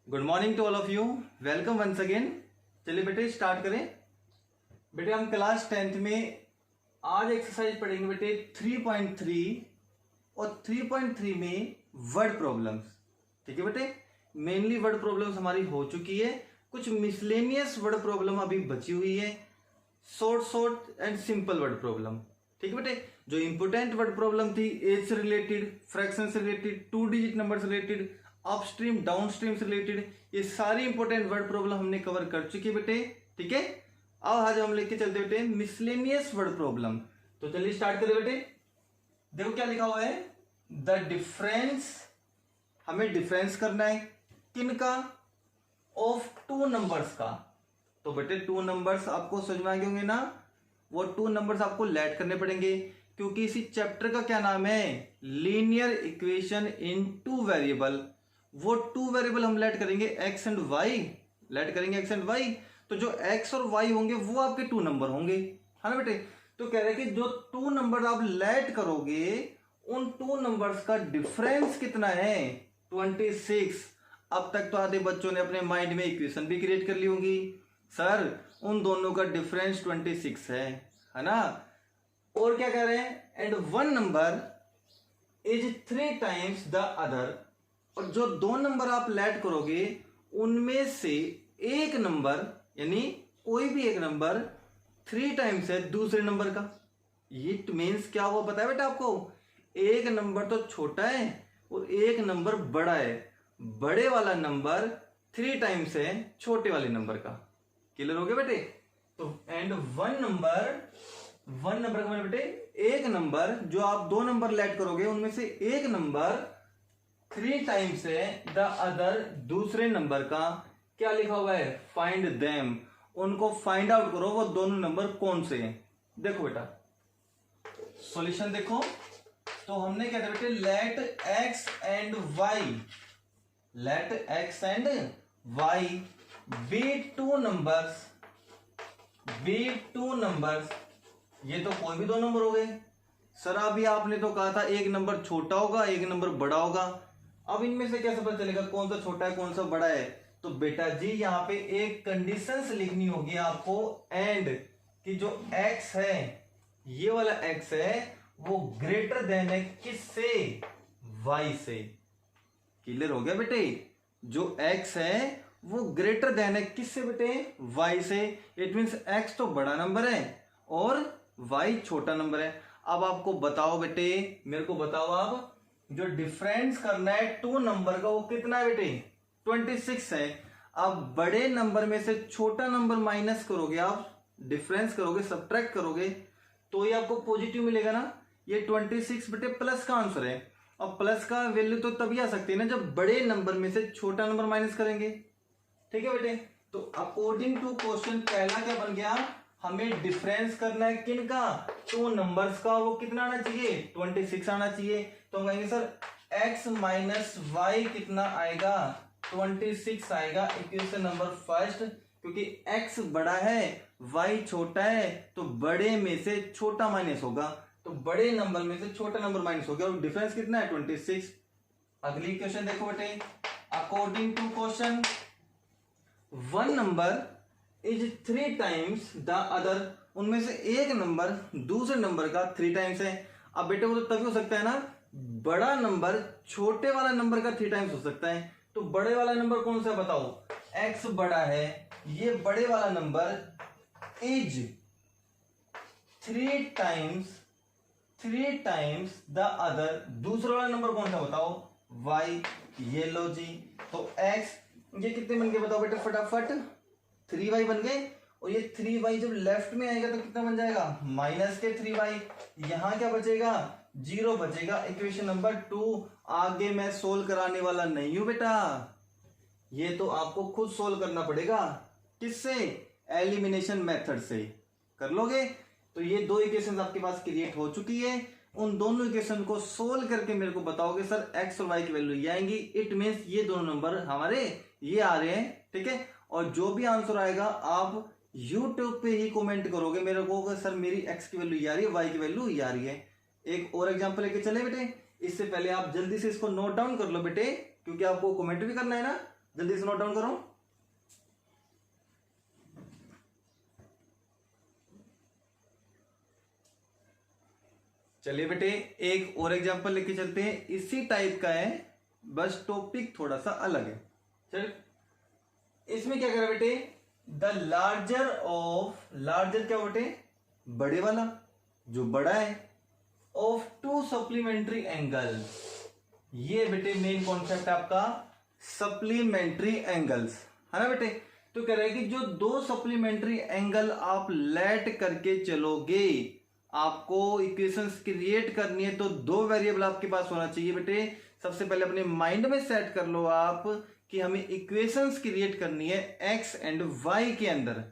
Good morning to all of you. Welcome once again. चलिए बेटे start करें। बेटे हम क्लास 10th में आज एक्सरसाइज पढ़ेंगे बेटे 3.3 और 3.3 में वर्ड प्रॉब्लम्स। ठीक है बेटे, मेनली वर्ड प्रॉब्लम्स हमारी हो चुकी है, कुछ मिसलेनियस वर्ड प्रॉब्लम अभी बची हुई है, short and simple word problem. ठीक है बेटे, जो इंपोर्टेंट वर्ड प्रॉब्लम थी एज से रिलेटेड, फ्रैक्शन से रिलेटेड, 2 डिजिट नंबर से रिलेटेड, अपस्ट्रीम डाउनस्ट्रीम से रिलेटेड, ये सारी इंपोर्टेंट वर्ड प्रॉब्लम हमने कवर कर चुकी है बेटे। ठीक है, अब आज हम लेके चलते बेटे मिसलेनियस वर्ड प्रॉब्लम। तो चलिए स्टार्ट करें बेटे। देखो क्या लिखा हुआ है, द डिफरेंस, हमें डिफरेंस करना है किनका, ऑफ 2 नंबर्स का। तो बेटे 2 नंबर्स आपको समझ में आ गए होंगे ना, वो 2 नंबर्स आपको लेट करने पड़ेंगे, क्योंकि इसी चैप्टर का क्या नाम है, लीनियर इक्वेशन इन 2 वेरिएबल। वो 2 वेरिएबल हम लेट करेंगे एक्स एंड वाई, लेट करेंगे एक्स एंड वाई। तो जो एक्स और वाई होंगे वो आपके 2 नंबर होंगे, है ना बेटे। तो कह रहे हैं कि जो 2 नंबर आप लेट करोगे उन 2 नंबर्स का डिफरेंस कितना है, 26। अब तक तो आधे बच्चों ने अपने माइंड में इक्वेशन भी क्रिएट कर ली होंगी, सर उन दोनों का डिफरेंस 26 है ना। और क्या कह रहे हैं, and 1 number is 3 times the other. और जो 2 नंबर आप लेट करोगे उनमें से एक नंबर, यानी कोई भी एक नंबर 3 टाइम्स है दूसरे नंबर का। इट मीन्स क्या हुआ पता है बेटा आपको, एक नंबर तो छोटा है और एक नंबर बड़ा है, बड़े वाला नंबर 3 टाइम्स है छोटे वाले नंबर का। क्लियर हो गया बेटे। तो एंड 1 नंबर का मतलब बेटे एक नंबर, जो आप 2 नंबर लेट करोगे उनमें से एक नंबर 3 टाइम्स है द अदर, दूसरे नंबर का। क्या लिखा हुआ है, फाइंड देम, उनको फाइंड आउट करो वो दोनों नंबर कौन से हैं। देखो बेटा सॉल्यूशन देखो, तो हमने क्या था बेटे, let x and y, let x and y be 2 numbers, be 2 numbers. ये तो कोई भी 2 नंबर हो गए सर। अभी आपने तो कहा था एक नंबर छोटा होगा एक नंबर बड़ा होगा, अब इनमें से कैसे पता चलेगा कौन सा छोटा है कौन सा बड़ा है। तो बेटा जी यहाँ पे एक कंडीशंस लिखनी होगी आपको, एंड कि जो x है, ये वाला x है वो ग्रेटर देन है किससे, y से। क्लियर हो गया बेटे, जो x है वो ग्रेटर देन है किससे बेटे, y से। इट मीन्स x तो बड़ा नंबर है और y छोटा नंबर है। अब आपको बताओ बेटे, मेरे को बताओ आप, जो डिफरेंस करना है 2 नंबर का वो कितना है बेटे, 26 है। अब बड़े नंबर में से छोटा नंबर माइनस करोगे आप, डिफरेंस करोगे, सब्ट्रैक्ट करोगे, तो ये आपको पॉजिटिव मिलेगा ना। ये 26 बेटे प्लस का आंसर है। अब प्लस का वैल्यू तो तभी आ सकती है ना जब बड़े नंबर में से छोटा नंबर माइनस करेंगे। ठीक है बेटे, तो अकॉर्डिंग टू क्वेश्चन पहला क्या बन गया, हमें डिफरेंस करना है किनका, 2 नंबर्स का। वो कितना आना चाहिए, 26 आना चाहिए। तो हम कहेंगे सर x माइनस वाई कितना आएगा, 26 आएगा। इक्वेशन नंबर फर्स्ट, क्योंकि x बड़ा है y छोटा है तो बड़े में से छोटा माइनस होगा, तो बड़े नंबर में से छोटा नंबर माइनस हो गया और डिफरेंस कितना है, 26। अगली क्वेश्चन देखो बेटे, according to question 1 number is 3 times the other. उनमें से एक नंबर दूसरे नंबर का 3 टाइम्स है। अब बेटे वो तो तभी हो सकता है ना, बड़ा नंबर छोटे वाला नंबर का 3 टाइम्स हो सकता है। तो बड़े वाला नंबर कौन सा बताओ, x बड़ा है, ये बड़े वाला number is 3 times the other. दूसरा वाला नंबर कौन सा बताओ, y। ये लो जी, तो x ये कितने बन गए बताओ बेटे फटाफट, 3y बन गए। और ये 3y जब लेफ्ट में आएगा तो कितना बन जाएगा, माइनस के 3y। यहां क्या बचेगा, 0 बचेगा। Equation number 2। आगे मैं सोल्व कराने वाला नहीं हूं बेटा, ये तो आपको खुद सोल्व करना पड़ेगा। किससे, एलिमिनेशन मेथड से कर लोगे। तो ये 2 इक्वेशन आपके पास क्रिएट हो चुकी है, उन दोनों इक्वेशन को सोल्व करके मेरे को बताओगे सर x और y की वैल्यू ये आएंगी। इट मीन्स ये दोनों नंबर हमारे ये आ रहे हैं। ठीक है, और जो भी आंसर आएगा आप YouTube पे ही कमेंट करोगे मेरे को, सर मेरी x की वैल्यू ये आ रही है, y की वैल्यू ये आ रही है। एक और एग्जांपल लेके चले बेटे, इससे पहले आप जल्दी से इसको नोट डाउन कर लो बेटे, क्योंकि आपको कमेंट भी करना है ना। जल्दी से नोट डाउन करो। चलिए बेटे एक और एग्जांपल लेके चलते हैं, इसी टाइप का है बस टॉपिक थोड़ा सा अलग है। चल इसमें क्या करें बेटे, द लार्जर क्या बेटे, बड़े वाला जो बड़ा है, ऑफ टू सप्लीमेंट्री एंगल्स। ये बेटे मेन कॉन्सेप्ट है आपका सप्लीमेंट्री एंगल्स, है ना बेटे। तो कह रहे हैं कि जो दो सप्लीमेंट्री एंगल आप लेट करके चलोगे, आपको इक्वेशंस क्रिएट करनी है तो दो वेरिएबल आपके पास होना चाहिए बेटे। सबसे पहले अपने माइंड में सेट कर लो आप कि हमें इक्वेशंस क्रिएट करनी है एक्स एंड वाई के अंदर,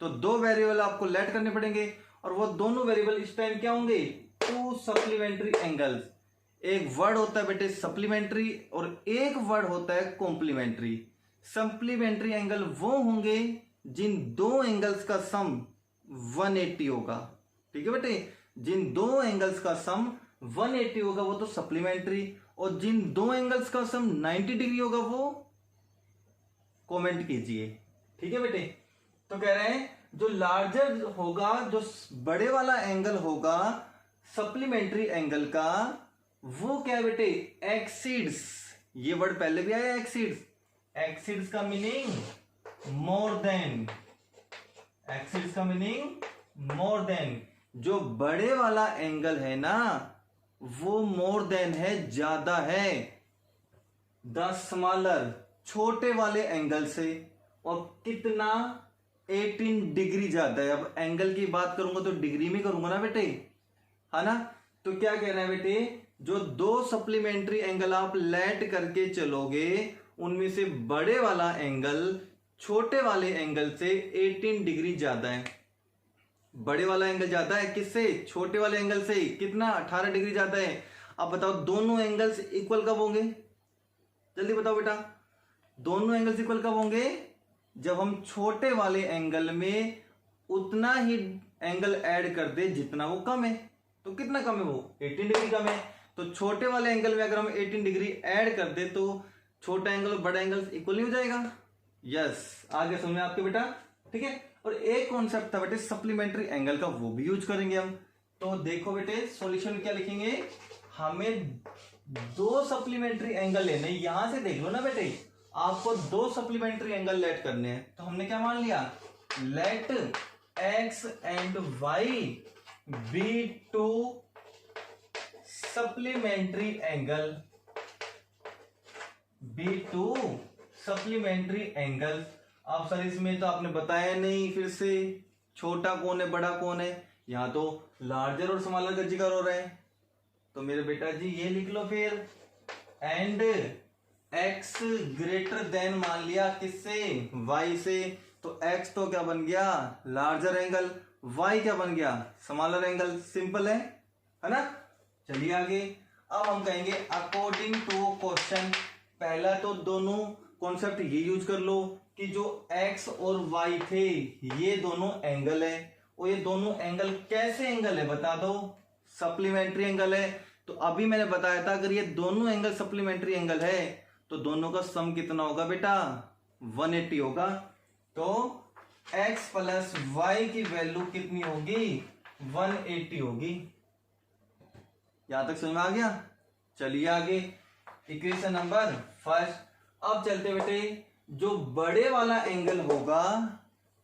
तो दो वेरिएबल आपको लेट करने पड़ेंगे और वो दोनों वेरिएबल इस टाइम क्या होंगे, टू सप्लीमेंट्री एंगल्स। एक वर्ड होता है बेटे सप्लीमेंट्री और एक वर्ड होता है कॉम्प्लीमेंट्री। सप्लीमेंट्री एंगल वो होंगे जिन दो एंगल्स का सम 180 होगा, ठीक है बेटे। जिन दो एंगल्स का सम 180 होगा वो तो सप्लीमेंट्री, और जिन दो एंगल्स का सम 90 डिग्री होगा वो कमेंट कीजिए, ठीक है बेटे। तो कह रहे हैं जो लार्जर होगा, जो बड़े वाला एंगल होगा सप्लीमेंट्री एंगल का, वो क्या है बेटे, एक्सीड्स। ये वर्ड पहले भी आया एक्सीड्स। एक्सीड्स का मीनिंग मोर देन, एक्सीड्स का मीनिंग मोर देन। जो बड़े वाला एंगल है ना वो मोर देन है, ज्यादा है, द स्मॉलर छोटे वाले एंगल से। और कितना, 18 डिग्री ज्यादा है। अब एंगल की बात करूंगा तो डिग्री में करूंगा ना बेटे, है ना। तो क्या कह रहे हैं बेटे, जो दो सप्लीमेंट्री एंगल आप लेट करके चलोगे उनमें से बड़े वाला एंगल छोटे वाले एंगल से 18 डिग्री ज्यादा है। बड़े वाला एंगल ज्यादा है किससे, छोटे वाले एंगल से। कितना, 18 डिग्री ज्यादा है। अब बताओ दोनों एंगल्स इक्वल कब होंगे, जल्दी बताओ बेटा। दोनों एंगल्स इक्वल कब होंगे, जब हम छोटे वाले एंगल में उतना ही एंगल ऐड कर दे जितना वो कम है। तो कितना कम है वो, 18 डिग्री कम है। तो छोटे वाले एंगल में अगर हम 18 डिग्री ऐड कर दे तो छोटा एंगल और बड़ा एंगल इक्वल नहीं हो जाएगा। यस, आगे समझ में आपके बेटा, ठीक है। और एक कॉन्सेप्ट था बेटे सप्लीमेंट्री एंगल का, वो भी यूज करेंगे हम। तो देखो बेटे सॉल्यूशन क्या लिखेंगे, हमें दो सप्लीमेंट्री एंगल लेने, यहां से देख लो ना बेटे, आपको दो सप्लीमेंट्री एंगल लेट करने हैं। तो हमने क्या मान लिया, let x and y be two supplementary angle, be two supplementary angle. अब सर इसमें तो आपने बताया नहीं, फिर से छोटा कौन है बड़ा कौन है, यहां तो लार्जर और स्मॉलर का जिक्र हो रहा है। तो मेरे बेटा जी ये लिख लो फिर, एंड x ग्रेटर देन मान लिया किससे, y से। तो x तो क्या बन गया, लार्जर एंगल, y क्या बन गया, स्मॉलर एंगल। सिंपल है ना। चलिए आगे, अब हम कहेंगे अकॉर्डिंग टू क्वेश्चन। पहला तो दोनों कॉन्सेप्ट ये यूज कर लो कि जो x और y थे ये दोनों एंगल है, और ये दोनों एंगल कैसे एंगल है बता दो, सप्लीमेंट्री एंगल है। तो अभी मैंने बताया था अगर ये दोनों एंगल सप्लीमेंट्री एंगल है तो दोनों का सम कितना होगा बेटा, 180 होगा। तो x प्लस वाई की वैल्यू कितनी होगी, 180 होगी। यहां तक समझ में आ गया। चलिए आगे, इक्वेशन नंबर फर्स्ट। अब चलते बेटे, जो बड़े वाला एंगल होगा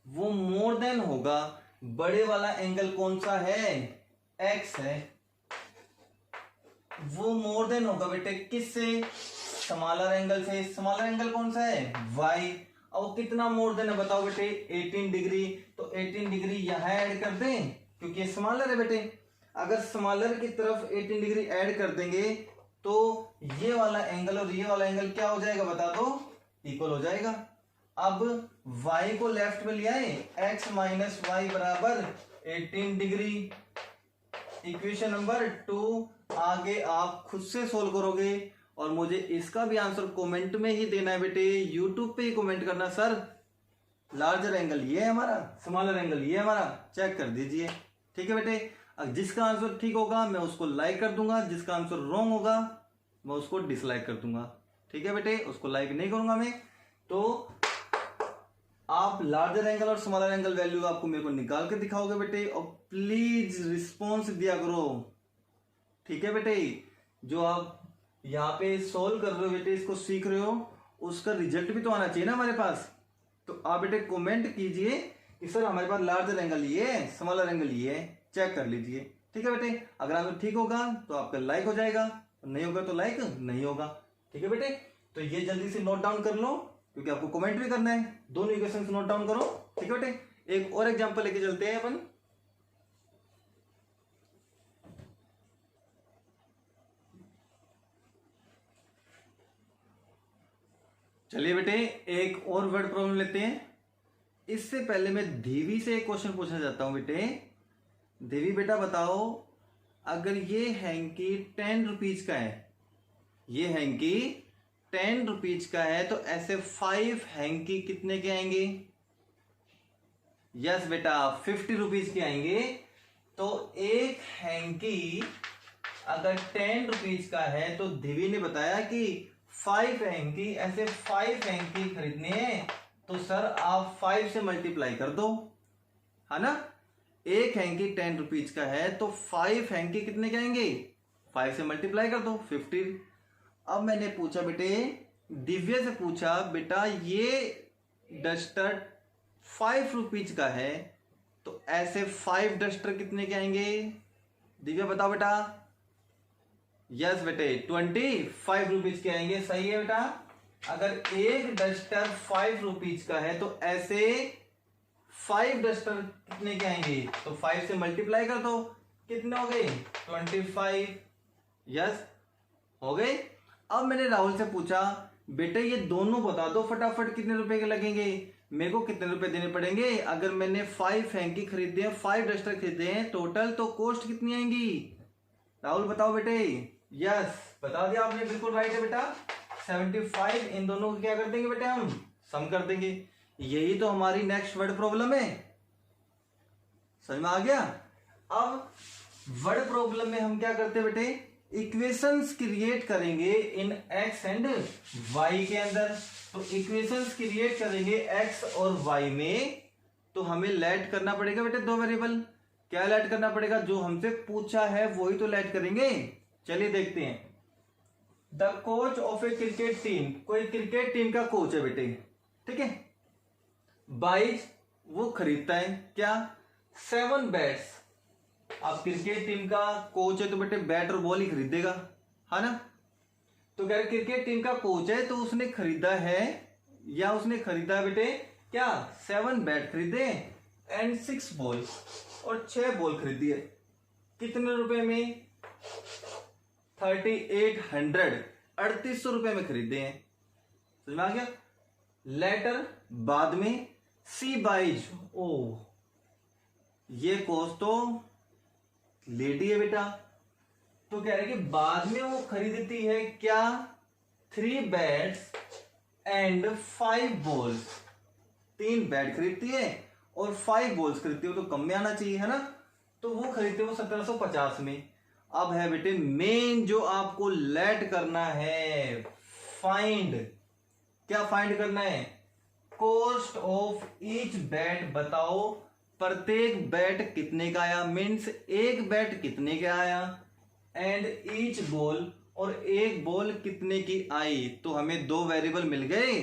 वो मोर देन होगा, बड़े वाला एंगल कौन सा है, x है, वो मोर देन होगा बेटे किससे, स्मॉलर एंगल से। स्मॉलर एंगल कौन सा है, y। अब कितना मोर देन है बताओ बेटे, 18 डिग्री। तो 18 डिग्री यहां ऐड कर दें क्योंकि स्मॉलर है बेटे। अगर स्मॉलर की तरफ 18 डिग्री ऐड कर देंगे तो ये वाला एंगल और ये वाला एंगल क्या हो जाएगा बता दो, इक्वल हो जाएगा। अब y को लेफ्ट में ले आए, x माइनस वाई बराबर 18 डिग्री। इक्वेशन नंबर 2 आगे आप खुद से सोल्व करोगे और मुझे इसका भी आंसर कमेंट में ही देना है बेटे। यूट्यूब पे ही कमेंट करना, सर लार्जर एंगल ये है हमारा, स्मॉलर एंगल ये है हमारा, चेक कर दीजिए, ठीक है बेटे। जिसका आंसर ठीक होगा मैं उसको लाइक कर दूंगा, जिसका आंसर रॉन्ग होगा मैं उसको डिसलाइक कर दूंगा, ठीक है बेटे। उसको लाइक नहीं करूंगा मैं, तो आप लार्जर एंगल और स्मॉलर एंगल वैल्यू आपको मेरे को निकाल के दिखाओगे बेटे, और प्लीज रिस्पॉन्स दिया करो, ठीक है बेटे। जो आप यहाँ पे सोल्व कर रहे हो बेटे, इसको सीख रहे हो, उसका रिजल्ट भी तो आना चाहिए ना हमारे पास। तो आप बेटे कमेंट कीजिए कि सर हमारे पास लार्जर एंगल ये है, स्मॉलर एंगल ये है, चेक कर लीजिए, ठीक है बेटे। अगर आपको ठीक होगा तो आपका लाइक हो जाएगा, नहीं होगा तो लाइक नहीं होगा, ठीक है बेटे। तो ये जल्दी से नोट डाउन कर लो, क्योंकि आपको कमेंट भी करना है। दोनों इक्वेशंस नोट डाउन करो, ठीक है बेटे। एक और एग्जांपल लेके चलते हैं अपन। चलिए बेटे एक और वर्ड प्रॉब्लम लेते हैं। इससे पहले मैं देवी से एक क्वेश्चन पूछना चाहता हूं बेटे। देवी बेटा बताओ, अगर ये हैंकी 10 रुपीज का है, ये हैंकी 10 रुपीज का है, तो ऐसे 5 हैंकी कितने के आएंगे? यस बेटा 50 रुपीज के आएंगे। तो एक हैंकी अगर 10 रुपीज का है, तो देवी ने बताया कि 5 हैंकी, ऐसे 5 हैंकी खरीदने हैं, तो सर आप 5 से मल्टीप्लाई कर दो, है ना। एक हैंकी 10 रुपीज का है, तो 5 हैंकी कितने के आएंगे? 5 से मल्टीप्लाई कर दो 50। अब मैंने पूछा बेटे, दिव्या से पूछा, बेटा ये डस्टर 5 रुपीज का है, तो ऐसे 5 डस्टर कितने के आएंगे? दिव्या बताओ बेटा। यस बेटे 25 रुपीज के आएंगे, सही है बेटा। अगर एक डस्टर 5 रुपीज का है, तो ऐसे 5 डस्टर कितने के आएंगे? तो 5 से मल्टीप्लाई कर दो, कितने हो गए? 25। यस हो गए। अब मैंने राहुल से पूछा, बेटे ये दोनों बता दो फटाफट कितने रुपए के लगेंगे, मेरे को कितने रुपए देने पड़ेंगे। अगर मैंने 5 हैंकी खरीदे हैं, 5 डस्टर खरीदे हैं टोटल, तो कॉस्ट कितनी आएंगी? राहुल बताओ बेटे। यस बता दिया आपने, बिल्कुल राइट है बेटा। 75। इन दोनों को क्या कर देंगे बेटे? हम सम कर देंगे। यही तो हमारी नेक्स्ट वर्ड प्रॉब्लम है, समझ में आ गया। अब वर्ड प्रॉब्लम में हम क्या करते हैं बेटे? इक्वेशंस क्रिएट करेंगे इन एक्स एंड वाई के अंदर। तो इक्वेशंस क्रिएट करेंगे एक्स और वाई में, तो हमें लेट करना पड़ेगा बेटे 2 वेरिएबल। क्या लेट करना पड़ेगा? जो हमसे पूछा है वही तो लेट करेंगे। चलिए देखते हैं। The coach of A cricket team, कोई क्रिकेट टीम का कोच है बेटे, ठीक है। बाइज वो खरीदता है क्या? 7 बैट्स। अब क्रिकेट टीम का कोच है तो बेटे बैट और बॉल ही खरीदेगा, है ना। तो कह रहे क्रिकेट टीम का कोच है, तो उसने खरीदा है, या उसने खरीदा है बेटे क्या? 7 बैट खरीदे एंड 6 बॉल, और 6 बॉल खरीदी है। कितने रुपए में? 3800, 3800 रुपए में खरीदे हैं, समझ में आ गया। लेटर बाद में सी बाइज, ओ ये कोच तो लेडी है बेटा, तो कह रहे कि बाद में वो खरीदती है क्या? 3 बैट्स एंड 5 बॉल्स। 3 बैट खरीदती है और 5 बॉल्स खरीदती है, तो कम में आना चाहिए, है ना। तो वो खरीदते हो 1750 में। अब है बेटे मेन जो आपको लेट करना है, फाइंड। क्या फाइंड करना है? Cost of each bat. बताओ प्रत्येक बैट कितने का आया, मीन्स एक बैट कितने का आया, एंड ईच बॉल, और एक बॉल कितने की आई। तो हमें 2 वेरिएबल मिल गए,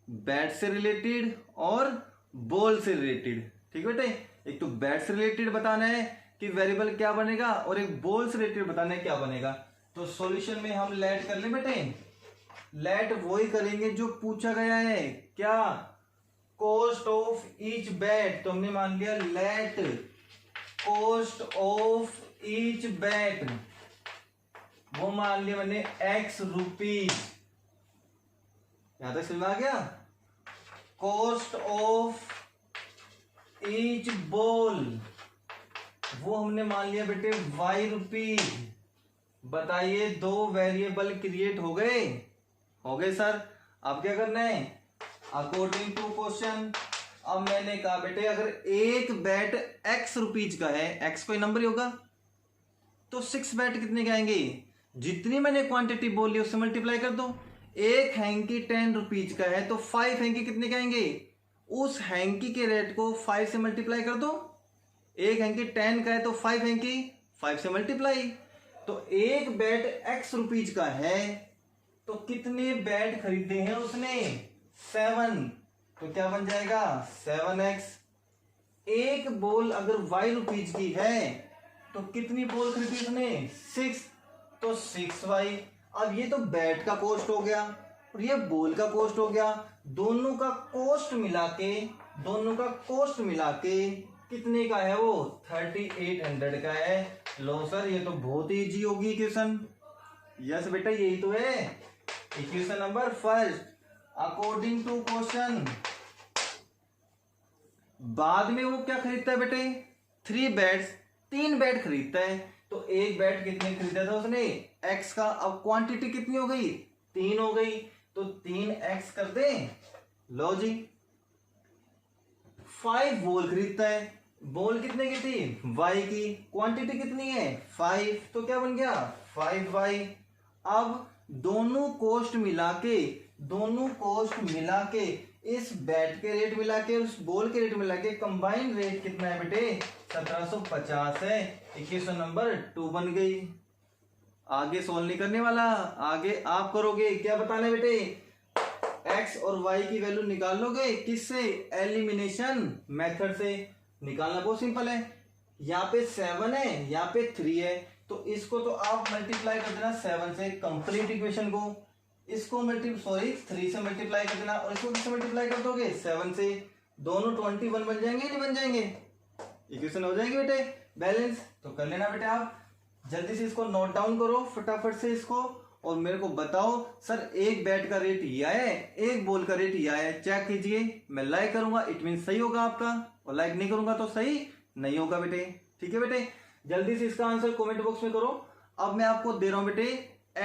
बैट से रिलेटेड और बॉल से रिलेटेड, ठीक है बेटे। एक तो बैट से रिलेटेड बताना है कि वेरिएबल क्या बनेगा, और एक बॉल से रिलेटेड बताना है क्या बनेगा। तो सॉल्यूशन में हम लेट कर ले बेटे, लेट वही करेंगे जो पूछा गया है। क्या? Cost of each bat. तो हमने मान लिया let cost of each bat, वो मान लिया मैंने X रुपीज। यहां तक समझ में आ गया। कॉस्ट ऑफ ईच बॉल, वो हमने मान लिया बेटे Y रुपीज। बताइए 2 वेरिएबल क्रिएट हो गए? हो गए सर। अब क्या करना है? According to question. अब मैंने कहा बेटे अगर एक बैट X रुपीज का है, X कोई नंबर ही होगा, तो 6 बैट कितने के आएंगे? जितनी मैंने क्वांटिटी बोली उससे मल्टीप्लाई कर दो। एक हैंकी 10 रुपीज का है तो 5 हैंकी कितने के आएंगे? उस हैंकी के रेट को 5 से मल्टीप्लाई कर दो। एक हैंकी 10 का है तो 5 हैंकी 5 से मल्टीप्लाई। तो एक बैट x रुपीज का है तो कितने बैट खरीदे हैं उसने? 7। तो क्या बन जाएगा? 7x। एक बॉल अगर y रुपीज की है तो कितनी बॉल खरीदी उसने? 6। तो 6y। अब ये तो बैट का कॉस्ट हो गया और ये बॉल का कॉस्ट हो गया। दोनों का कॉस्ट मिला के कितने का है वो? 3800 का है। लो सर, ये तो बहुत ही इजी होगी इक्वेशन। यस बेटा, यही तो है equation number first according to question. बाद में वो क्या खरीदता है बेटे? 3 बैट खरीदता है। तो एक बैट कितने खरीदा था उसने? x का। अब क्वांटिटी कितनी हो गई? 3 हो गई। तो 3x कर दे। लो जी, 5 बॉल खरीदता है। बॉल कितने की थी? y की। क्वांटिटी कितनी है? 5। तो क्या बन गया? 5y। अब दोनों कॉस्ट मिला के इस बैट के रेट मिला के उस बॉल के रेट मिला के कंबाइंड रेट कितना है बेटे? 1750 है। इक्वेशन नंबर 2 बन गई। आगे सोल्व नहीं करने वाला, आगे आप करोगे। क्या बताना बेटे? x और y की वैल्यू निकाल लोगे। किससे? एलिमिनेशन मेथड से। निकालना बहुत सिंपल है। यहाँ पे 7 है, यहाँ पे 3 है, तो इसको तो आप मल्टीप्लाई कर देना 7 से, कंप्लीट इक्वेशन को। इसको 3 से मल्टीप्लाई कर देना और इसको किससे मल्टीप्लाई कर दोगे? 7 से। दोनों 21 बन जाएंगे, नहीं बन जाएंगे? इक्वेशन हो जाएगी बेटे बैलेंस। तो कर लेना बेटे, आप जल्दी से इसको नोट डाउन करो फटाफट से इसको और मेरे को बताओ सर एक बैट का रेट यह है, एक बॉल का रेट यह है। चेक कीजिए। मैं लाइक करूंगा इट मीन सही होगा आपका, और लाइक नहीं करूंगा तो सही नहीं होगा बेटे। ठीक है बेटे, जल्दी से इसका आंसर कमेंट बॉक्स में करो। अब मैं आपको दे रहा हूं बेटे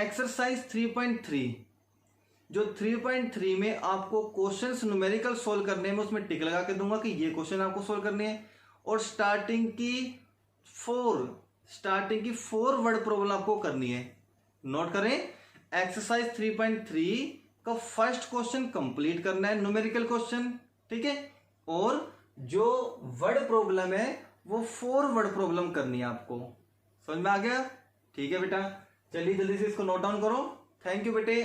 एक्सरसाइज 3.3। जो 3.3 में आपको क्वेश्चंस न्यूमेरिकल सोल्व करने में उसमें टिक लगा के दूंगा कि ये क्वेश्चन आपको सोल्व करने हैं। और स्टार्टिंग की 4 वर्ड प्रॉब्लम आपको करनी है। नोट करें, एक्सरसाइज 3.3 का फर्स्ट क्वेश्चन कंप्लीट करना है, न्यूमेरिकल क्वेश्चन। ठीक है, और जो वर्ड प्रॉब्लम है वो 4 वर्ड प्रॉब्लम करनी है आपको। समझ में आ गया? ठीक है बेटा, चलिए जल्दी से इसको नोट डाउन करो। थैंक यू बेटे।